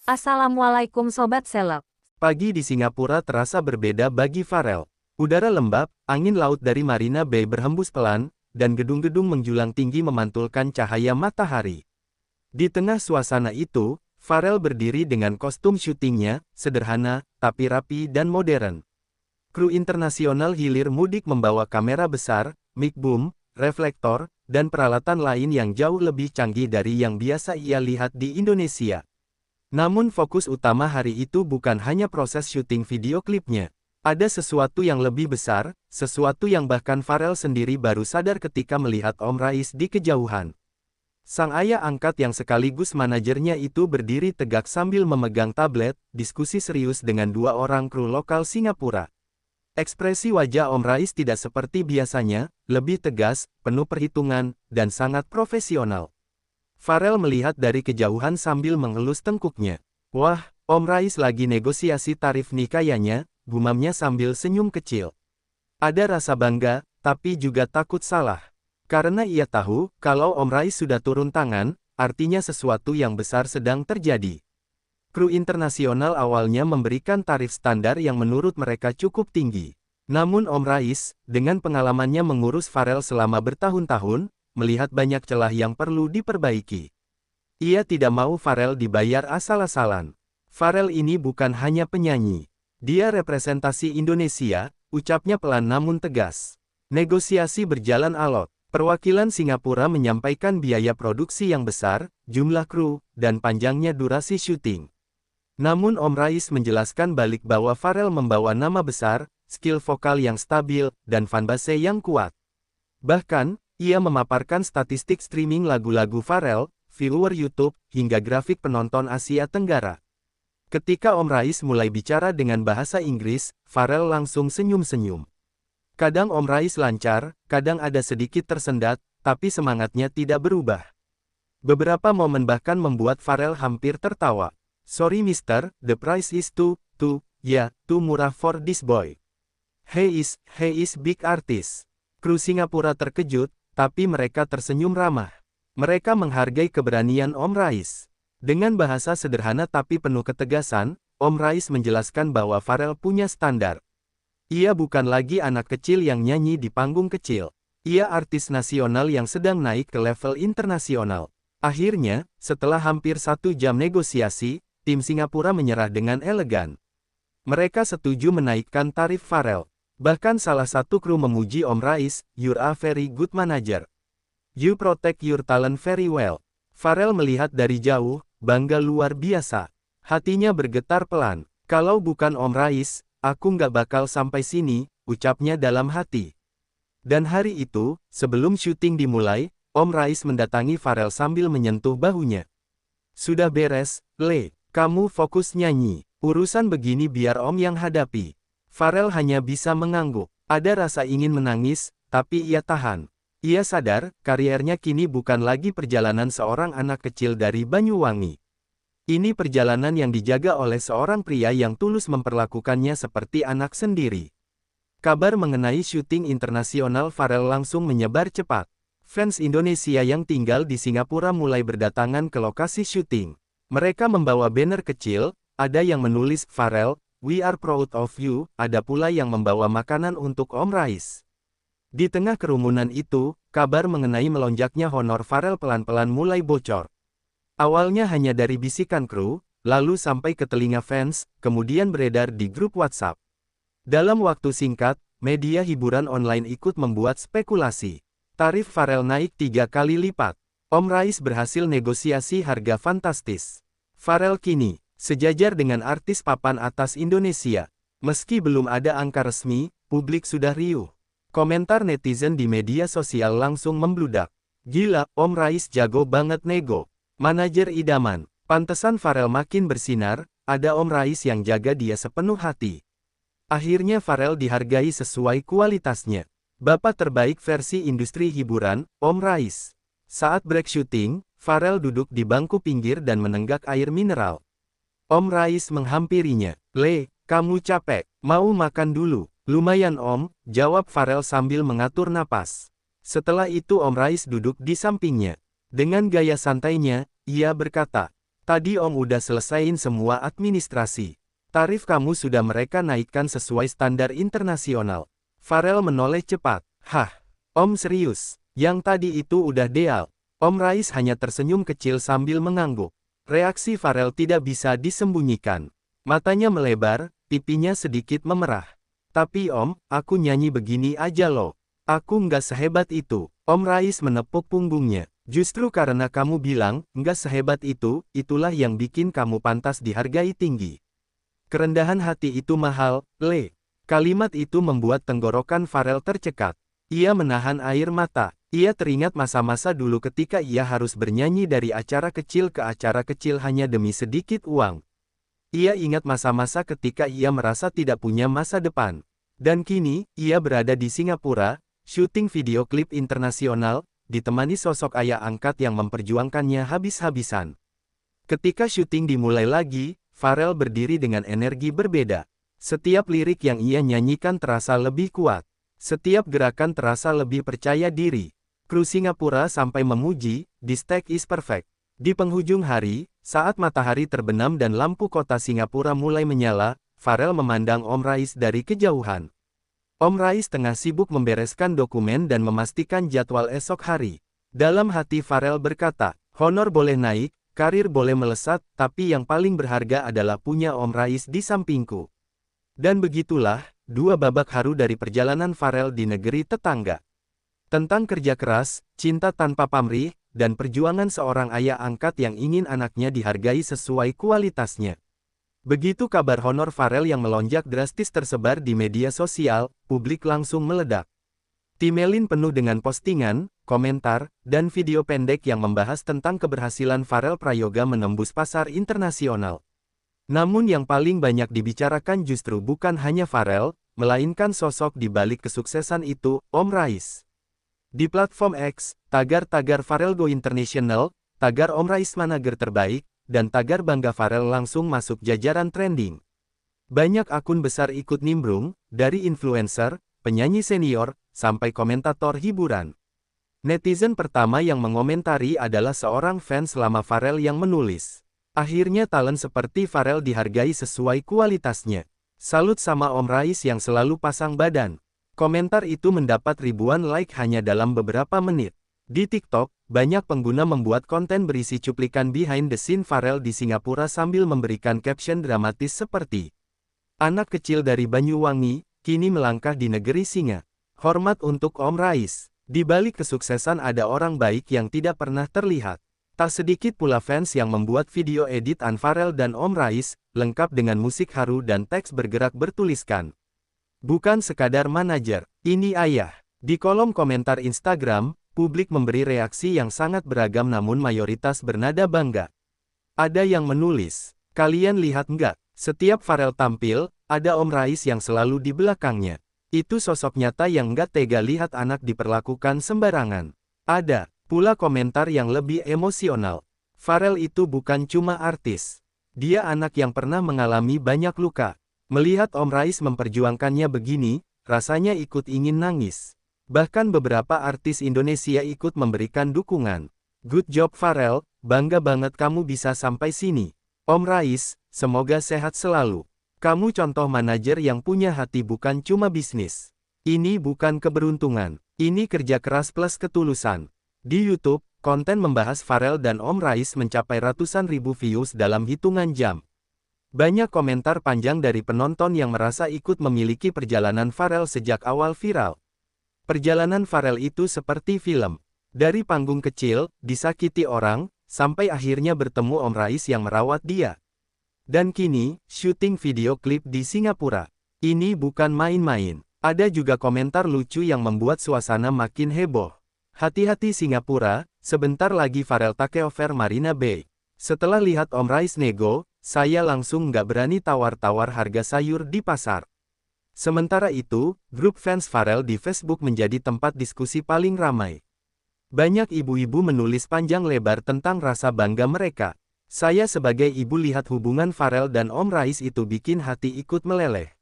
Assalamualaikum Sobat Seleb. Pagi di Singapura terasa berbeda bagi Farel. Udara lembab, angin laut dari Marina Bay berhembus pelan, dan gedung-gedung menjulang tinggi memantulkan cahaya matahari. Di tengah suasana itu, Farel berdiri dengan kostum syutingnya, sederhana, tapi rapi dan modern. Kru internasional hilir mudik membawa kamera besar, mic boom, reflektor, dan peralatan lain yang jauh lebih canggih dari yang biasa ia lihat di Indonesia. Namun fokus utama hari itu bukan hanya proses syuting video klipnya. Ada sesuatu yang lebih besar, sesuatu yang bahkan Farel sendiri baru sadar ketika melihat Om Rais di kejauhan. Sang ayah angkat yang sekaligus manajernya itu berdiri tegak sambil memegang tablet, diskusi serius dengan dua orang kru lokal Singapura. Ekspresi wajah Om Rais tidak seperti biasanya, lebih tegas, penuh perhitungan, dan sangat profesional. Farel melihat dari kejauhan sambil mengelus tengkuknya. Wah, Om Rais lagi negosiasi tarif nih kayaknya, gumamnya sambil senyum kecil. Ada rasa bangga, tapi juga takut salah. Karena ia tahu, kalau Om Rais sudah turun tangan, artinya sesuatu yang besar sedang terjadi. Kru internasional awalnya memberikan tarif standar yang menurut mereka cukup tinggi. Namun Om Rais, dengan pengalamannya mengurus Farel selama bertahun-tahun, melihat banyak celah yang perlu diperbaiki. Ia tidak mau Farel dibayar asal-asalan. Farel ini bukan hanya penyanyi. Dia representasi Indonesia, ucapnya pelan namun tegas. Negosiasi berjalan alot. Perwakilan Singapura menyampaikan biaya produksi yang besar, jumlah kru, dan panjangnya durasi syuting. Namun Om Rais menjelaskan balik bahwa Farel membawa nama besar, skill vokal yang stabil, dan fanbase yang kuat. Bahkan, ia memaparkan statistik streaming lagu-lagu Farel, viewer YouTube, hingga grafik penonton Asia Tenggara. Ketika Om Rais mulai bicara dengan bahasa Inggris, Farel langsung senyum-senyum. Kadang Om Rais lancar, kadang ada sedikit tersendat, tapi semangatnya tidak berubah. Beberapa momen bahkan membuat Farel hampir tertawa. Sorry mister, the price is too murah for this boy. He is big artist. Kru Singapura terkejut, tapi mereka tersenyum ramah. Mereka menghargai keberanian Om Rais. Dengan bahasa sederhana tapi penuh ketegasan, Om Rais menjelaskan bahwa Farel punya standar. Ia bukan lagi anak kecil yang nyanyi di panggung kecil. Ia artis nasional yang sedang naik ke level internasional. Akhirnya, setelah hampir 1 jam negosiasi, tim Singapura menyerah dengan elegan. Mereka setuju menaikkan tarif Farel. Bahkan salah satu kru memuji Om Rais, "You're a very good manager. You protect your talent very well." Farel melihat dari jauh, bangga luar biasa. Hatinya bergetar pelan. Kalau bukan Om Rais, aku nggak bakal sampai sini, ucapnya dalam hati. Dan hari itu, sebelum syuting dimulai, Om Rais mendatangi Farel sambil menyentuh bahunya. Sudah beres, Le, kamu fokus nyanyi. Urusan begini biar Om yang hadapi. Farel hanya bisa mengangguk. Ada rasa ingin menangis, tapi ia tahan. Ia sadar, kariernya kini bukan lagi perjalanan seorang anak kecil dari Banyuwangi. Ini perjalanan yang dijaga oleh seorang pria yang tulus memperlakukannya seperti anak sendiri. Kabar mengenai syuting internasional Farel langsung menyebar cepat. Fans Indonesia yang tinggal di Singapura mulai berdatangan ke lokasi syuting. Mereka membawa banner kecil, ada yang menulis, "Farel, we are proud of you," ada pula yang membawa makanan untuk Om Rais. Di tengah kerumunan itu, kabar mengenai melonjaknya honor Farel pelan-pelan mulai bocor. Awalnya hanya dari bisikan kru, lalu sampai ke telinga fans, kemudian beredar di grup WhatsApp. Dalam waktu singkat, media hiburan online ikut membuat spekulasi. Tarif Farel naik 3 kali lipat. Om Rais berhasil negosiasi harga fantastis. Farel kini sejajar dengan artis papan atas Indonesia. Meski belum ada angka resmi, publik sudah riuh. Komentar netizen di media sosial langsung membludak. Gila, Om Rais jago banget nego. Manajer idaman. Pantesan Farel makin bersinar, ada Om Rais yang jaga dia sepenuh hati. Akhirnya Farel dihargai sesuai kualitasnya. Bapak terbaik versi industri hiburan, Om Rais. Saat break syuting, Farel duduk di bangku pinggir dan menenggak air mineral. Om Rais menghampirinya. Le, kamu capek, mau makan dulu? Lumayan Om, jawab Farel sambil mengatur napas. Setelah itu Om Rais duduk di sampingnya. Dengan gaya santainya, ia berkata, Tadi Om udah selesaiin semua administrasi. Tarif kamu sudah mereka naikkan sesuai standar internasional. Farel menoleh cepat. Hah? Om serius? Yang tadi itu udah deal. Om Rais hanya tersenyum kecil sambil mengangguk. Reaksi Farel tidak bisa disembunyikan. Matanya melebar, pipinya sedikit memerah. Tapi Om, aku nyanyi begini aja loh. Aku nggak sehebat itu. Om Rais menepuk punggungnya. Justru karena kamu bilang, nggak sehebat itu, itulah yang bikin kamu pantas dihargai tinggi. Kerendahan hati itu mahal, Le. Kalimat itu membuat tenggorokan Farel tercekat. Ia menahan air mata. Ia teringat masa-masa dulu ketika ia harus bernyanyi dari acara kecil ke acara kecil hanya demi sedikit uang. Ia ingat masa-masa ketika ia merasa tidak punya masa depan. Dan kini, ia berada di Singapura, syuting video klip internasional, ditemani sosok ayah angkat yang memperjuangkannya habis-habisan. Ketika syuting dimulai lagi, Farel berdiri dengan energi berbeda. Setiap lirik yang ia nyanyikan terasa lebih kuat. Setiap gerakan terasa lebih percaya diri. Kru Singapura sampai memuji, "This take is perfect." Di penghujung hari, saat matahari terbenam dan lampu kota Singapura mulai menyala, Farel memandang Om Rais dari kejauhan. Om Rais tengah sibuk membereskan dokumen dan memastikan jadwal esok hari. Dalam hati Farel berkata, honor boleh naik, karir boleh melesat, tapi yang paling berharga adalah punya Om Rais di sampingku. Dan begitulah, dua babak haru dari perjalanan Farel di negeri tetangga. Tentang kerja keras, cinta tanpa pamrih, dan perjuangan seorang ayah angkat yang ingin anaknya dihargai sesuai kualitasnya. Begitu kabar honor Farel yang melonjak drastis tersebar di media sosial, publik langsung meledak. Timeline penuh dengan postingan, komentar, dan video pendek yang membahas tentang keberhasilan Farel Prayoga menembus pasar internasional. Namun yang paling banyak dibicarakan justru bukan hanya Farel, melainkan sosok di balik kesuksesan itu, Om Rais. Di platform X, tagar-tagar Farel Go International, tagar Om Rais Manager Terbaik, dan tagar Bangga Farel langsung masuk jajaran trending. Banyak akun besar ikut nimbrung, dari influencer, penyanyi senior, sampai komentator hiburan. Netizen pertama yang mengomentari adalah seorang fans lama Farel yang menulis, akhirnya talent seperti Farel dihargai sesuai kualitasnya. Salut sama Om Rais yang selalu pasang badan. Komentar itu mendapat ribuan like hanya dalam beberapa menit. Di TikTok, banyak pengguna membuat konten berisi cuplikan behind the scene Farel di Singapura sambil memberikan caption dramatis seperti, "Anak kecil dari Banyuwangi, kini melangkah di negeri singa. Hormat untuk Om Rais." Di balik kesuksesan ada orang baik yang tidak pernah terlihat. Tak sedikit pula fans yang membuat video editan Farel dan Om Rais, lengkap dengan musik haru dan teks bergerak bertuliskan, "Bukan sekadar manajer, ini ayah." Di kolom komentar Instagram, publik memberi reaksi yang sangat beragam namun mayoritas bernada bangga. Ada yang menulis, "Kalian lihat nggak? Setiap Farel tampil, ada Om Rais yang selalu di belakangnya. Itu sosok nyata yang nggak tega lihat anak diperlakukan sembarangan." Ada pula komentar yang lebih emosional. "Farel itu bukan cuma artis. Dia anak yang pernah mengalami banyak luka. Melihat Om Rais memperjuangkannya begini, rasanya ikut ingin nangis." Bahkan beberapa artis Indonesia ikut memberikan dukungan. "Good job Farel, bangga banget kamu bisa sampai sini. Om Rais, semoga sehat selalu. Kamu contoh manajer yang punya hati bukan cuma bisnis. Ini bukan keberuntungan, ini kerja keras plus ketulusan." Di YouTube, konten membahas Farel dan Om Rais mencapai ratusan ribu views dalam hitungan jam. Banyak komentar panjang dari penonton yang merasa ikut memiliki perjalanan Farel sejak awal viral. Perjalanan Farel itu seperti film. Dari panggung kecil, disakiti orang, sampai akhirnya bertemu Om Rais yang merawat dia. Dan kini, syuting video klip di Singapura. Ini bukan main-main. Ada juga komentar lucu yang membuat suasana makin heboh. "Hati-hati Singapura, sebentar lagi Farel take over Marina Bay. Setelah lihat Om Rais nego, saya langsung nggak berani tawar-tawar harga sayur di pasar." Sementara itu, grup fans Farel di Facebook menjadi tempat diskusi paling ramai. Banyak ibu-ibu menulis panjang lebar tentang rasa bangga mereka. "Saya sebagai ibu lihat hubungan Farel dan Om Rais itu bikin hati ikut meleleh.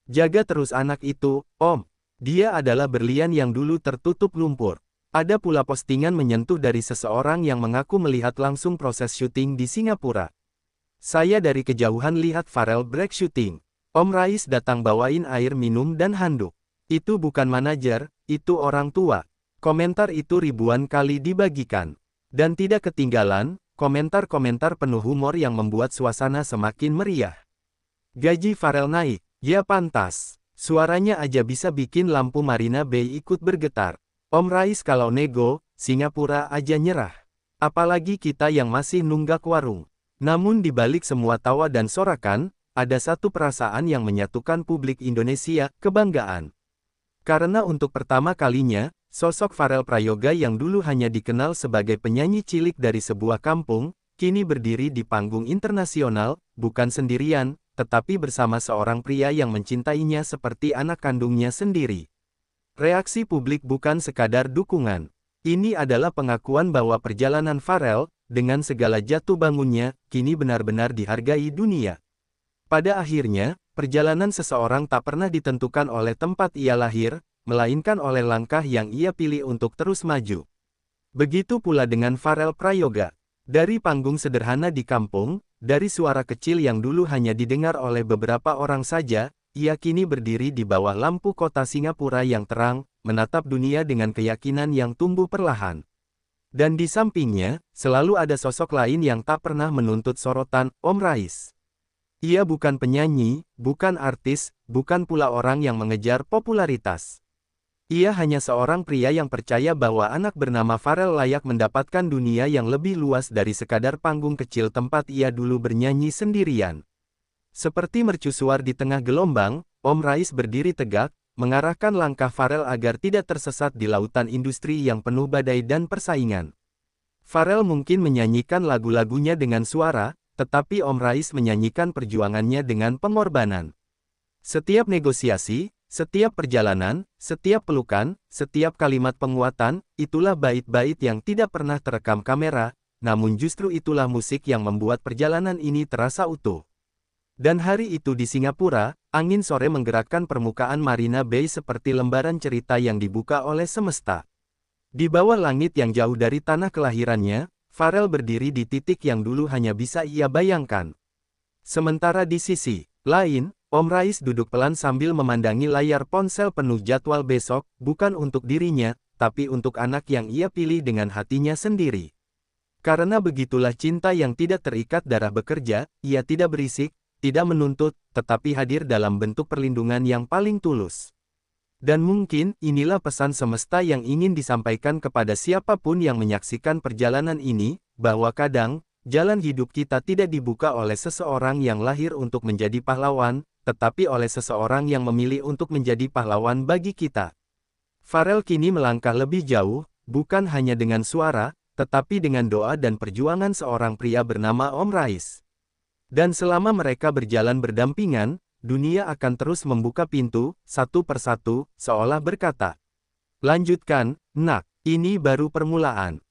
Jaga terus anak itu, Om. Dia adalah berlian yang dulu tertutup lumpur." Ada pula postingan menyentuh dari seseorang yang mengaku melihat langsung proses syuting di Singapura. Saya dari kejauhan lihat Pharrell break syuting. Om Rais datang bawain air minum dan handuk. Itu bukan manajer, itu orang tua. Komentar itu ribuan kali dibagikan. Dan tidak ketinggalan, komentar-komentar penuh humor yang membuat suasana semakin meriah. Gaji Pharrell naik, ya pantas. Suaranya aja bisa bikin lampu Marina Bay ikut bergetar. Om Rais kalau nego, Singapura aja nyerah. Apalagi kita yang masih nunggak warung. Namun di balik semua tawa dan sorakan, ada satu perasaan yang menyatukan publik Indonesia, kebanggaan. Karena untuk pertama kalinya, sosok Pharrell Prayoga yang dulu hanya dikenal sebagai penyanyi cilik dari sebuah kampung, kini berdiri di panggung internasional, bukan sendirian, tetapi bersama seorang pria yang mencintainya seperti anak kandungnya sendiri. Reaksi publik bukan sekadar dukungan. Ini adalah pengakuan bahwa perjalanan Pharrell, dengan segala jatuh bangunnya, kini benar-benar dihargai dunia. Pada akhirnya, perjalanan seseorang tak pernah ditentukan oleh tempat ia lahir, melainkan oleh langkah yang ia pilih untuk terus maju. Begitu pula dengan Pharrell Prayoga. Dari panggung sederhana di kampung, dari suara kecil yang dulu hanya didengar oleh beberapa orang saja, ia kini berdiri di bawah lampu kota Singapura yang terang, menatap dunia dengan keyakinan yang tumbuh perlahan. Dan di sampingnya, selalu ada sosok lain yang tak pernah menuntut sorotan, Om Rais. Ia bukan penyanyi, bukan artis, bukan pula orang yang mengejar popularitas. Ia hanya seorang pria yang percaya bahwa anak bernama Pharrell layak mendapatkan dunia yang lebih luas dari sekadar panggung kecil tempat ia dulu bernyanyi sendirian. Seperti mercusuar di tengah gelombang, Om Rais berdiri tegak, mengarahkan langkah Pharrell agar tidak tersesat di lautan industri yang penuh badai dan persaingan. Pharrell mungkin menyanyikan lagu-lagunya dengan suara, tetapi Om Rais menyanyikan perjuangannya dengan pengorbanan. Setiap negosiasi, setiap perjalanan, setiap pelukan, setiap kalimat penguatan, itulah bait-bait yang tidak pernah terekam kamera, namun justru itulah musik yang membuat perjalanan ini terasa utuh. Dan hari itu di Singapura, angin sore menggerakkan permukaan Marina Bay seperti lembaran cerita yang dibuka oleh semesta. Di bawah langit yang jauh dari tanah kelahirannya, Pharrell berdiri di titik yang dulu hanya bisa ia bayangkan. Sementara di sisi lain, Om Rais duduk pelan sambil memandangi layar ponsel penuh jadwal besok, bukan untuk dirinya, tapi untuk anak yang ia pilih dengan hatinya sendiri. Karena begitulah cinta yang tidak terikat darah bekerja, ia tidak berisik, tidak menuntut, tetapi hadir dalam bentuk perlindungan yang paling tulus. Dan mungkin, inilah pesan semesta yang ingin disampaikan kepada siapapun yang menyaksikan perjalanan ini, bahwa kadang, jalan hidup kita tidak dibuka oleh seseorang yang lahir untuk menjadi pahlawan, tetapi oleh seseorang yang memilih untuk menjadi pahlawan bagi kita. Pharrell kini melangkah lebih jauh, bukan hanya dengan suara, tetapi dengan doa dan perjuangan seorang pria bernama Om Rais. Dan selama mereka berjalan berdampingan, dunia akan terus membuka pintu, satu persatu, seolah berkata, "Lanjutkan, nak, ini baru permulaan."